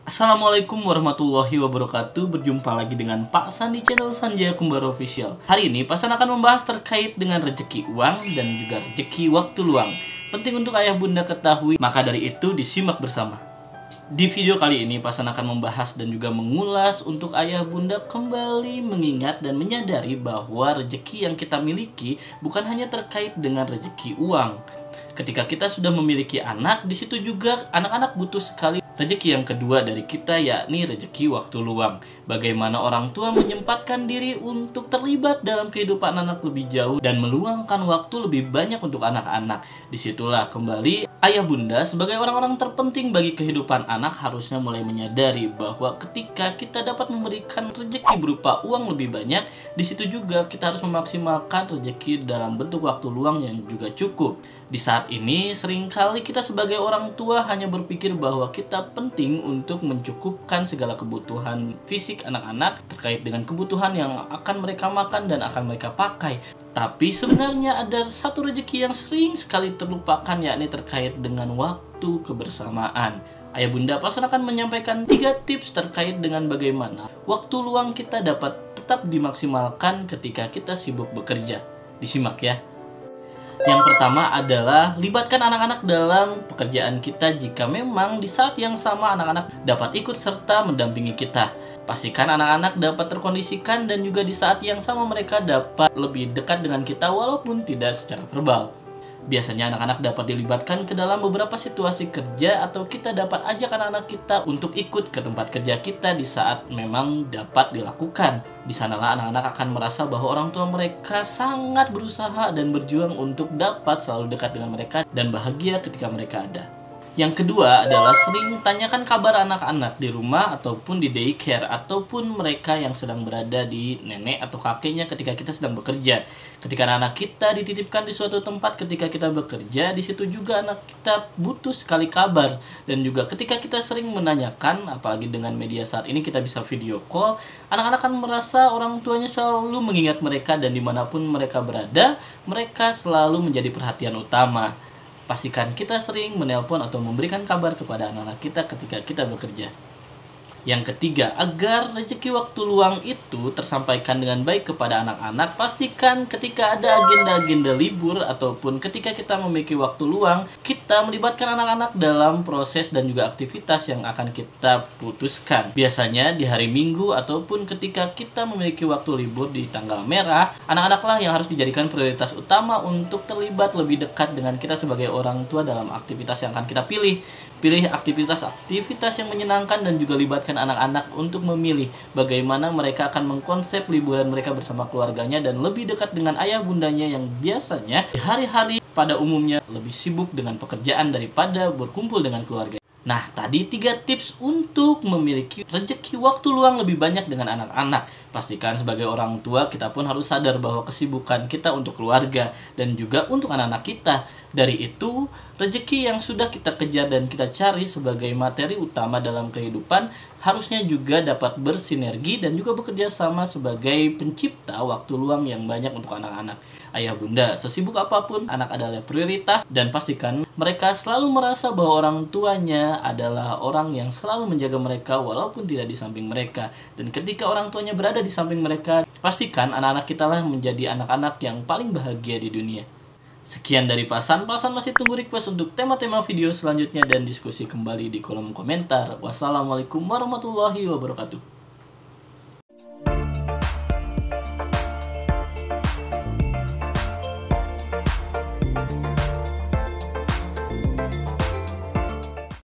Assalamualaikum warahmatullahi wabarakatuh. Berjumpa lagi dengan Pak San di channel Sanjaya Kumbara Official. Hari ini Pak San akan membahas terkait dengan rezeki uang dan juga rezeki waktu luang. Penting untuk ayah bunda ketahui, maka dari itu disimak bersama. Di video kali ini Pak San akan membahas dan juga mengulas untuk ayah bunda kembali mengingat dan menyadari bahwa rezeki yang kita miliki bukan hanya terkait dengan rezeki uang. Ketika kita sudah memiliki anak, di situ juga anak-anak butuh sekali rezeki yang kedua dari kita, yakni rezeki waktu luang. Bagaimana orang tua menyempatkan diri untuk terlibat dalam kehidupan anak lebih jauh dan meluangkan waktu lebih banyak untuk anak-anak. Disitulah kembali ayah bunda sebagai orang-orang terpenting bagi kehidupan anak harusnya mulai menyadari bahwa ketika kita dapat memberikan rezeki berupa uang lebih banyak, di situ juga kita harus memaksimalkan rezeki dalam bentuk waktu luang yang juga cukup. Di saat ini, seringkali kita sebagai orang tua hanya berpikir bahwa kita penting untuk mencukupkan segala kebutuhan fisik anak-anak terkait dengan kebutuhan yang akan mereka makan dan akan mereka pakai. Tapi sebenarnya ada satu rezeki yang sering sekali terlupakan, yakni terkait dengan waktu kebersamaan. Ayah bunda Pasan akan menyampaikan 3 tips terkait dengan bagaimana waktu luang kita dapat tetap dimaksimalkan ketika kita sibuk bekerja. Disimak ya. Yang pertama adalah libatkan anak-anak dalam pekerjaan kita jika memang di saat yang sama anak-anak dapat ikut serta mendampingi kita. Pastikan anak-anak dapat terkondisikan dan juga di saat yang sama mereka dapat lebih dekat dengan kita walaupun tidak secara verbal. Biasanya anak-anak dapat dilibatkan ke dalam beberapa situasi kerja atau kita dapat ajak anak-anak kita untuk ikut ke tempat kerja kita di saat memang dapat dilakukan. Di sanalah anak-anak akan merasa bahwa orang tua mereka sangat berusaha dan berjuang untuk dapat selalu dekat dengan mereka dan bahagia ketika mereka ada. Yang kedua adalah sering tanyakan kabar anak-anak di rumah ataupun di daycare ataupun mereka yang sedang berada di nenek atau kakeknya ketika kita sedang bekerja. Ketika anak kita dititipkan di suatu tempat ketika kita bekerja, di situ juga anak kita butuh sekali kabar. Dan juga ketika kita sering menanyakan, apalagi dengan media saat ini kita bisa video call, anak-anak akan merasa orang tuanya selalu mengingat mereka dan dimanapun mereka berada, mereka selalu menjadi perhatian utama. Pastikan kita sering menelpon atau memberikan kabar kepada anak-anak kita ketika kita bekerja. Yang ketiga, agar rezeki waktu luang itu tersampaikan dengan baik kepada anak-anak, pastikan ketika ada agenda-agenda libur ataupun ketika kita memiliki waktu luang, kita melibatkan anak-anak dalam proses dan juga aktivitas yang akan kita putuskan. Biasanya di hari Minggu ataupun ketika kita memiliki waktu libur di tanggal merah, anak-anaklah yang harus dijadikan prioritas utama untuk terlibat lebih dekat dengan kita sebagai orang tua dalam aktivitas yang akan kita pilih. Pilih aktivitas-aktivitas yang menyenangkan dan juga libatkan anak-anak untuk memilih bagaimana mereka akan mengkonsep liburan mereka bersama keluarganya dan lebih dekat dengan ayah bundanya yang biasanya di hari-hari pada umumnya lebih sibuk dengan pekerjaan daripada berkumpul dengan keluarga. Nah, tadi 3 tips untuk memiliki rezeki waktu luang lebih banyak dengan anak-anak. Pastikan sebagai orang tua kita pun harus sadar bahwa kesibukan kita untuk keluarga dan juga untuk anak-anak kita. Dari itu, rezeki yang sudah kita kejar dan kita cari sebagai materi utama dalam kehidupan harusnya juga dapat bersinergi dan juga bekerja sama sebagai pencipta waktu luang yang banyak untuk anak-anak. Ayah bunda, sesibuk apapun, anak adalah prioritas dan pastikan mereka selalu merasa bahwa orang tuanya adalah orang yang selalu menjaga mereka walaupun tidak di samping mereka. Dan ketika orang tuanya berada di samping mereka, pastikan anak-anak kita lah menjadi anak-anak yang paling bahagia di dunia. Sekian dari Pasan masih tunggu request untuk tema-tema video selanjutnya dan diskusi kembali di kolom komentar. Wassalamualaikum warahmatullahi wabarakatuh.